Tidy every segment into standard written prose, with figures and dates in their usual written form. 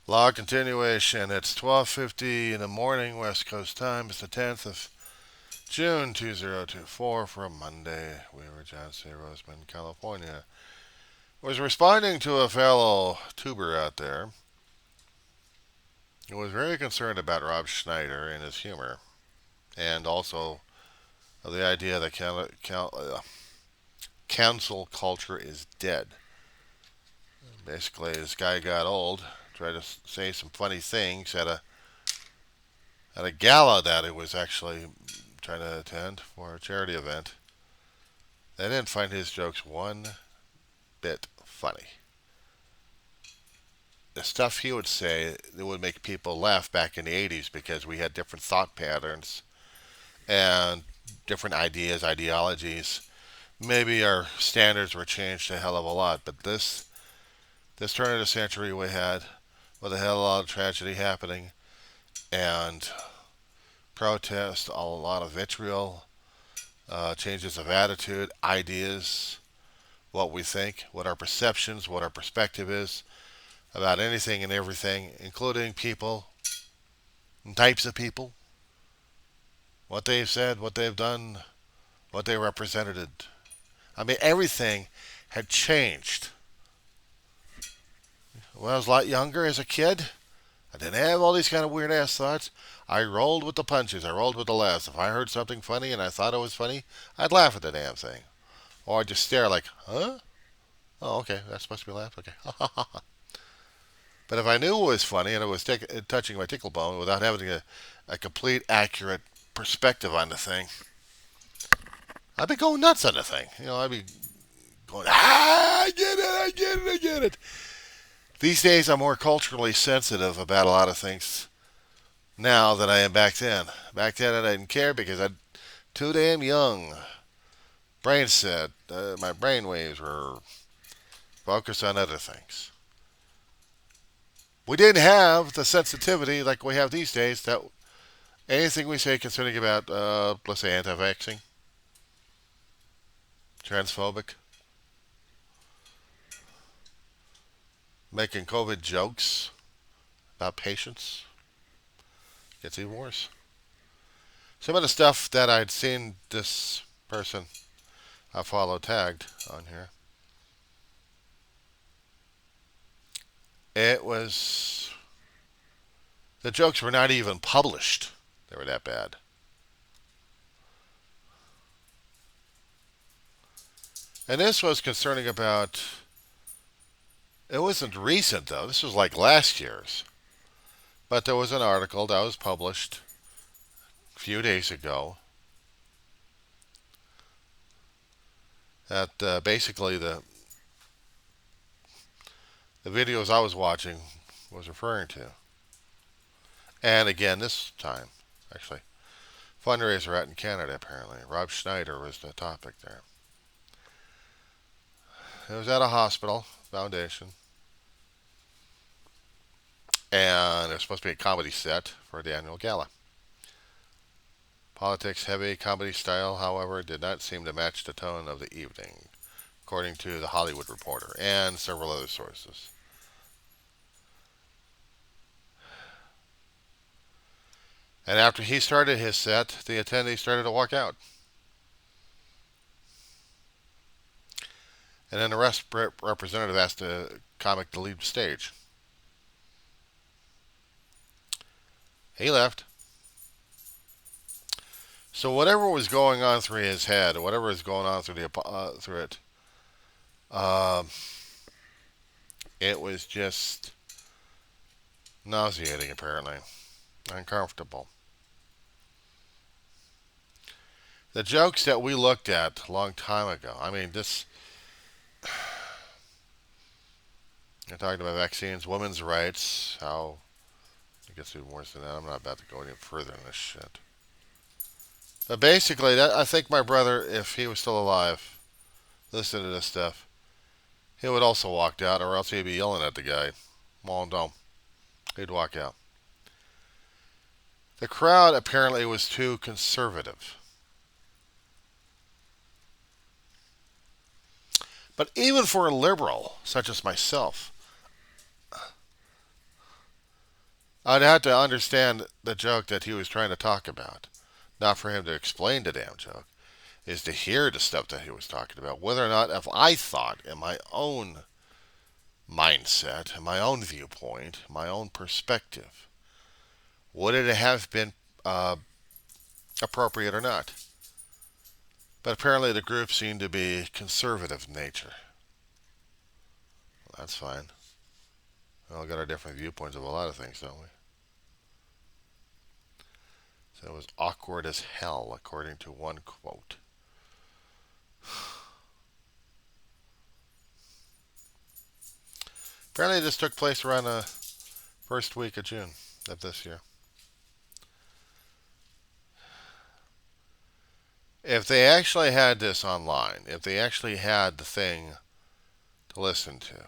Law continuation. It's 12:50 in the morning, West Coast time. It's the 10th of June 2024 for a Monday. We were John C. Roseman, California. Was responding to a fellow tuber out there who was very concerned about Rob Schneider and his humor, and also the idea that cancel culture is dead. Basically, this guy got old, tried to say some funny things at a gala that he was actually trying to attend for a charity event. They didn't find his jokes one bit funny. The stuff he would say that would make people laugh back in the 80s because we had different thought patterns and different ideas, ideologies. Maybe our standards were changed a hell of a lot, but this turn of the century we had with a hell of a lot of tragedy happening and protest, a lot of vitriol, changes of attitude, ideas, what we think, what our perceptions, what our perspective is about anything and everything, including people and types of people, what they've said, what they've done, what they represented. I mean, everything had changed. When I was a lot younger as a kid, I didn't have all these kind of weird ass thoughts. I rolled with the punches. I rolled with the laughs. If I heard something funny and I thought it was funny, I'd laugh at the damn thing. Or I'd just stare like, huh? Oh, okay. That's supposed to be a laugh? Okay. But if I knew it was funny and it was touching my tickle bone without having a complete, accurate perspective on the thing, I'd be going nuts on the thing. I'd be going, I get it, I get it, I get it. These days, I'm more culturally sensitive about a lot of things now than I am back then. Back then, I didn't care because I'm too damn young. Brain set, my brain waves were focused on other things. We didn't have the sensitivity like we have these days that anything we say concerning about, let's say, anti-vaxxing, transphobic, making COVID jokes about patients gets even worse. Some of the stuff that I'd seen this person I follow tagged on here, it was the jokes were not even published. They were that bad. And this was concerning about. It wasn't recent though. This was like last year's. But there was an article that was published a few days ago that basically the videos I was watching was referring to. And again, this time, actually, fundraiser out in Canada apparently. Rob Schneider was the topic there. It was at a hospital foundation, and it was supposed to be a comedy set for the annual gala. Politics heavy comedy style, however, did not seem to match the tone of the evening, according to the Hollywood Reporter and several other sources. And after he started his set, the attendees started to walk out. And then the representative asked the comic to leave the stage. He left. So whatever was going on through his head, whatever was going on through it, uh, it was just nauseating. Apparently, uncomfortable. The jokes that we looked at a long time ago. I mean, this. You're talking about vaccines, women's rights. How it gets even worse than that. I'm not about to go any further in this shit. But basically, I think my brother, if he was still alive, listening to this stuff, he would also walk out, or else he'd be yelling at the guy. Well, no, he'd walk out. The crowd apparently was too conservative. But even for a liberal, such as myself, I'd have to understand the joke that he was trying to talk about. Not for him to explain the damn joke, is to hear the stuff that he was talking about. Whether or not, if I thought in my own mindset, in my own viewpoint, my own perspective, would it have been uh, appropriate or not? But apparently the group seemed to be conservative in nature. Well, that's fine. We all got our different viewpoints of a lot of things, don't we? So it was awkward as hell, according to one quote. Apparently this took place around the first week of June of this year. If they actually had this online, if they actually had the thing to listen to,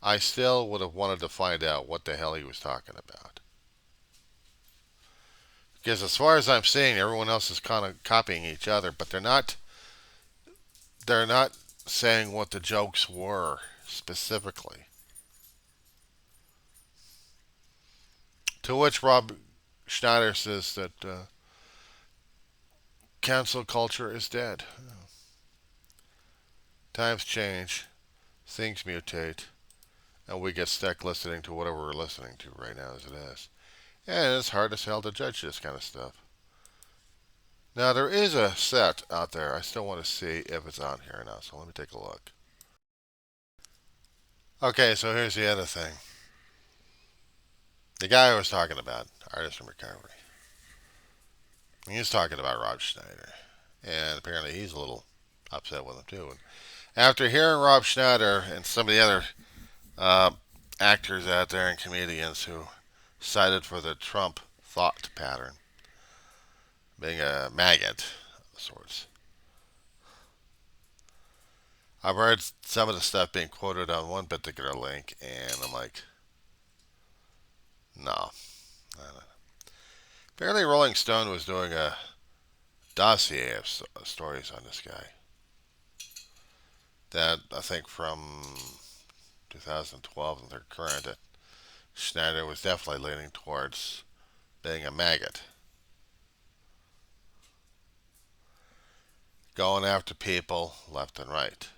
I still would have wanted to find out what the hell he was talking about. Because as far as I'm seeing, everyone else is kind of copying each other, but they're not saying what the jokes were specifically. To which Rob Schneider says that cancel culture is dead. Times change, things mutate, and we get stuck listening to whatever we're listening to right now as it is. And it's hard as hell to judge this kind of stuff. Now, there is a set out there. I still want to see if it's on here or not, so let me take a look. Okay, so here's the other thing. The guy I was talking about, Artist in Recovery, he was talking about Rob Schneider. And apparently he's a little upset with him, too. And after hearing Rob Schneider and some of the other uh, actors out there and comedians who cited for the Trump thought pattern, being a maggot of sorts, I've heard some of the stuff being quoted on one particular link, and I'm like, no. Apparently, Rolling Stone was doing a dossier of stories on this guy. That I think from 2012 and their current, that Schneider was definitely leaning towards being a maggot, going after people left and right,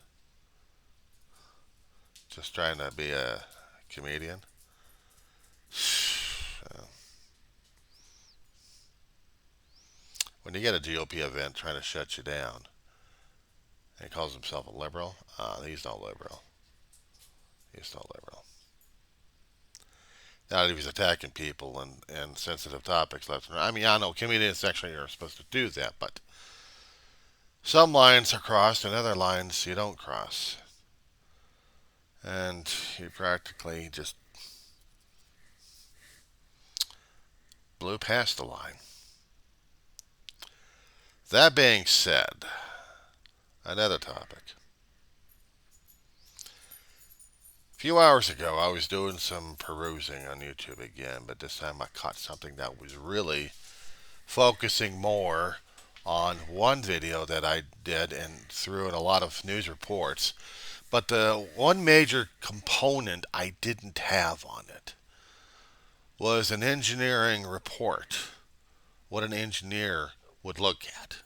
just trying to be a comedian. When you get a GOP event trying to shut you down, and he calls himself a liberal, he's no liberal. He's no liberal. Now, if he's attacking people and sensitive topics left and right. I mean, I know comedians actually are supposed to do that, but some lines are crossed and other lines you don't cross. And he practically just blew past the line. That being said, another topic. A few hours ago, I was doing some perusing on YouTube again, but this time I caught something that was really focusing more on one video that I did and threw in a lot of news reports. But the one major component I didn't have on it was an engineering report, what an engineer would look at.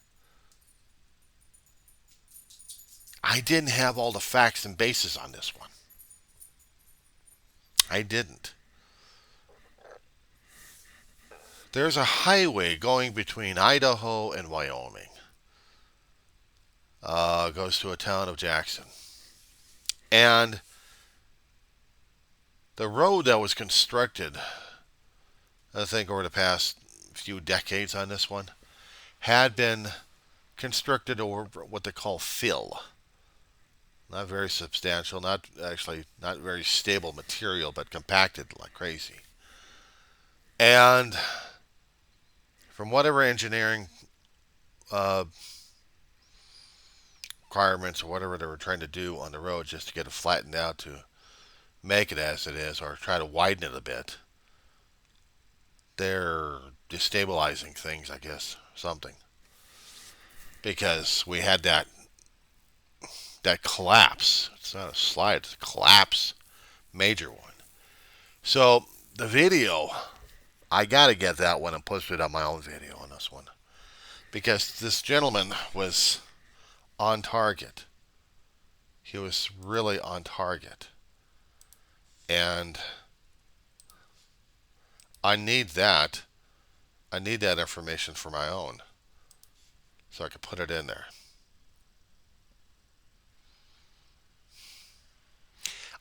I didn't have all the facts and bases on this one. I didn't. There's a highway going between Idaho and Wyoming. Goes to a town of Jackson. And the road that was constructed, I think over the past few decades on this one, had been constructed over what they call fill. Not very substantial, not very stable material, but compacted like crazy. And from whatever engineering uh, requirements or whatever they were trying to do on the road just to get it flattened out to make it as it is or try to widen it a bit, they're destabilizing things, I guess, something. Because we had that collapse. It's not a slide, it's a collapse, major one. So the video, I gotta get that one and post it on my own video on this one because this gentleman was on target. He was really on target, and I need that. I need that information for my own, so I can put it in there.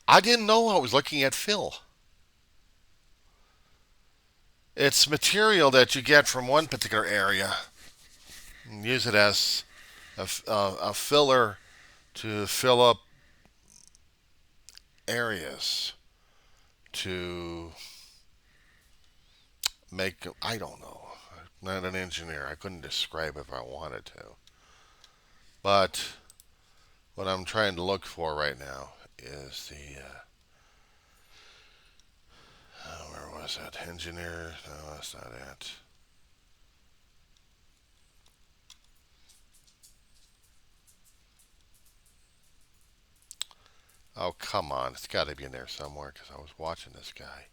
I didn't know I was looking at Phil. It's material that you get from one particular area and use it as a filler to fill up areas to make. I don't know. I'm not an engineer. I couldn't describe if I wanted to. But what I'm trying to look for right now is the. Where was it? Engineer? No, that's not it. Oh, come on. It's got to be in there somewhere because I was watching this guy.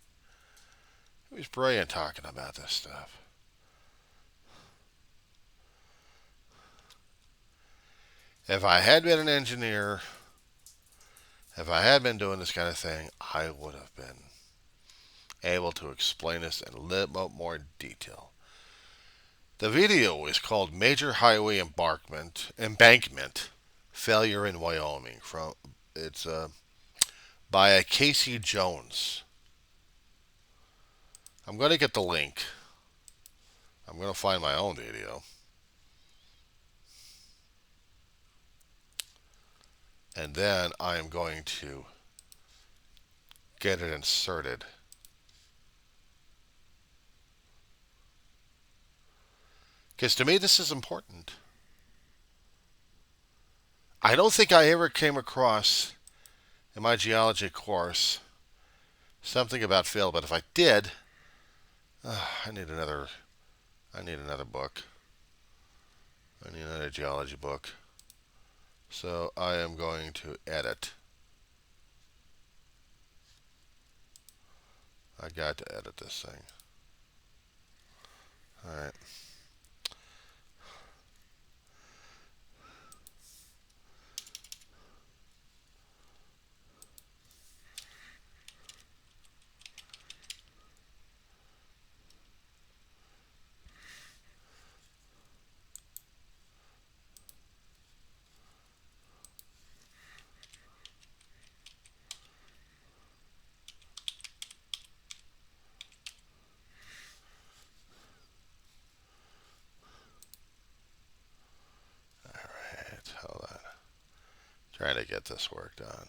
He was brilliant talking about this stuff. If I had been an engineer, if I had been doing this kind of thing, I would have been able to explain this in a little bit more detail. The video is called Major Highway Embankment Failure in Wyoming. It's by a Casey Jones. I'm going to get the link. I'm going to find my own video. And then I am going to get it inserted. Because to me, this is important. I don't think I ever came across in my geology course something about Phil, but if I did, I need another. I need another book. I need another geology book. So I am going to edit. I got to edit this thing. All right. Hold on. Trying to get this work done.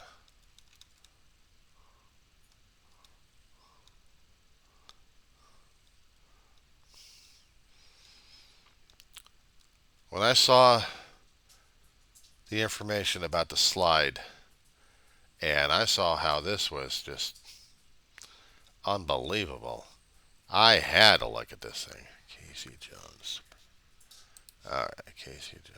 When I saw the information about the slide and I saw how this was just unbelievable, I had to look at this thing. Casey Jones. All right, Casey Jones.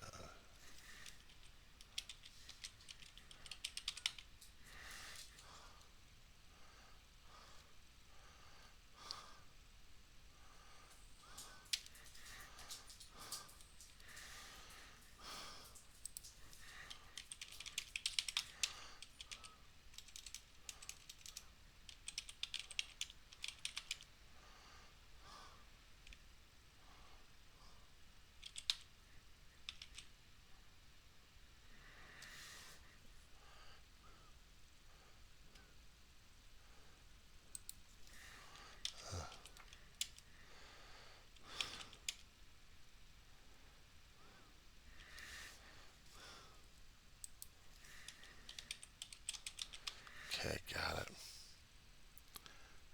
Okay, got it.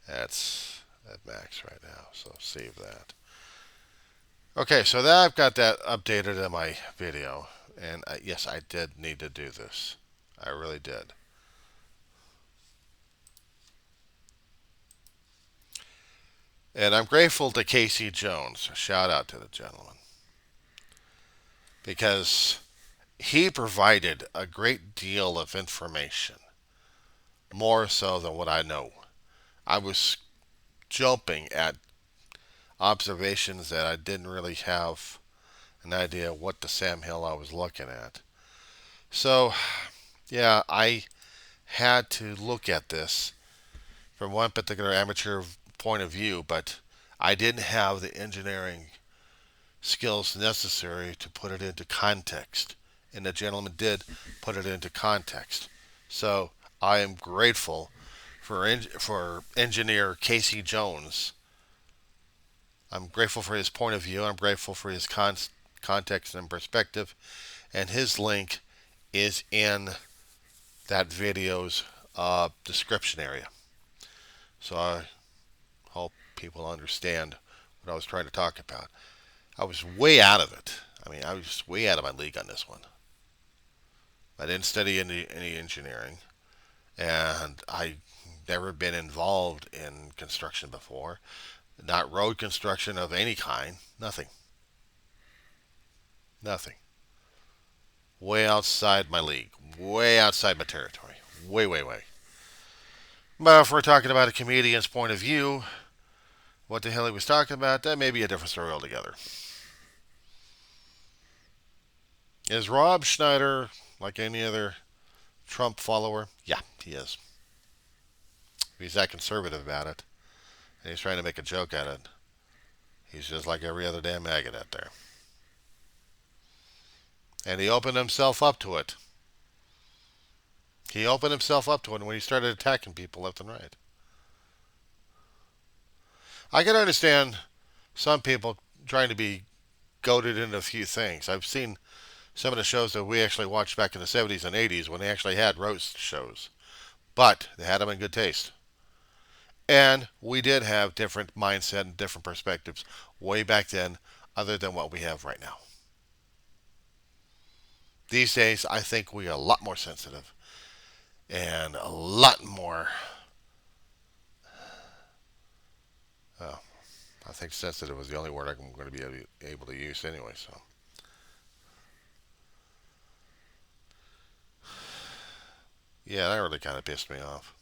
That's at max right now, so save that. Okay, so now I've got that updated in my video, and yes, I did need to do this. I really did. And I'm grateful to Casey Jones. Shout out to the gentleman. Because he provided a great deal of information, more so than what I know. I was jumping at observations that I didn't really have an idea what the Sam Hill I was looking at. So, yeah, I had to look at this from one particular amateur point of view, but I didn't have the engineering skills necessary to put it into context. And the gentleman did put it into context. So I am grateful for engineer Casey Jones. I'm grateful for his point of view. I'm grateful for his context and perspective. And his link is in that video's description area. So I hope people understand what I was trying to talk about. I was way out of it. I mean, I was just way out of my league on this one. I didn't study any engineering, and I never been involved in construction before. Not road construction of any kind. Nothing. Nothing. Way outside my league. Way outside my territory. Way, way, way. But if we're talking about a comedian's point of view, what the hell he was talking about, that may be a different story altogether. Is Rob Schneider like any other Trump follower? Yeah, he is. He's that conservative about it, and he's trying to make a joke at it. He's just like every other damn maggot out there. And he opened himself up to it. He opened himself up to it when he started attacking people left and right. I can understand some people trying to be goaded into a few things. I've seen some of the shows that we actually watched back in the 70s and 80s when they actually had roast shows. But they had them in good taste. And we did have different mindset and different perspectives way back then other than what we have right now. These days, I think we are a lot more sensitive and a lot more. Uh, I think sensitive was the only word I'm going to be able to use anyway. So, yeah, that really kind of pissed me off.